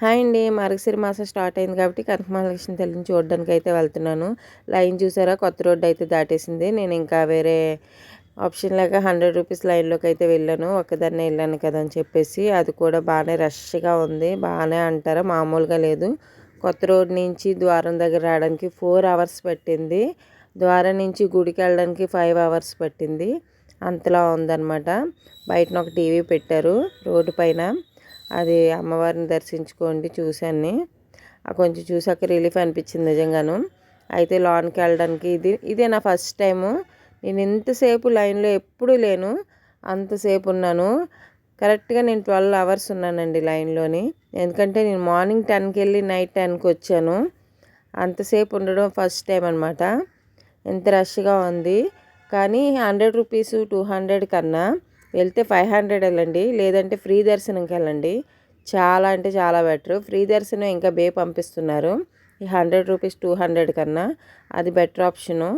Hi అండి. మార్గశిర మాసం start అయింది కాబట్టి కనక మహాలక్ష్మి తల్లిని చూడడానికి అయితే వెళ్తున్నాను. లైన్ చూసారా, కొత్త రోడ్డు అయితే దాటేసింది. నేను ఇంకా వేరే ఆప్షన్ లేక ₹100 లైన్లోకి అయితే వెళ్ళాను. ఒక్కదాన్నే వెళ్ళాను కదా అని చెప్పేసి. అది కూడా బాగానే రష్గా ఉంది. బాగానే అంటారా, మామూలుగా లేదు. కొత్త రోడ్ నుంచి ద్వారం దగ్గర రావడానికి 4 అవర్స్ పట్టింది. ద్వారం నుంచి గుడికి వెళ్ళడానికి 5 అవర్స్ పట్టింది. అంతలా ఉందన్నమాట. బయటన ఒక టీవీ పెట్టారు రోడ్డు పైన. అది అమ్మవారిని దర్శించుకోండి చూశాను. కొంచెం చూసాక రిలీఫ్ అనిపించింది నిజంగాను. అయితే లోన్కి వెళ్ళడానికి ఇదే నా ఫస్ట్ టైము. నేను ఇంతసేపు లైన్లో ఎప్పుడూ లేను. అంతసేపు ఉన్నాను. కరెక్ట్గా నేను 12 అవర్స్ ఉన్నానండి లైన్లోని. ఎందుకంటే నేను మార్నింగ్ 10కి వెళ్ళి నైట్ 10కి వచ్చాను. అంతసేపు ఉండడం ఫస్ట్ టైం అనమాట. ఎంత రష్గా ఉంది. కానీ ₹100 200 కన్నా వెళ్తే 500 వెళ్ళండి, లేదంటే ఫ్రీ దర్శనంకి వెళ్ళండి. చాలా అంటే చాలా బెటర్. ఫ్రీ దర్శనం ఇంకా పంపిస్తున్నారు. ఈ ₹100 200 కన్నా అది బెటర్ ఆప్షను.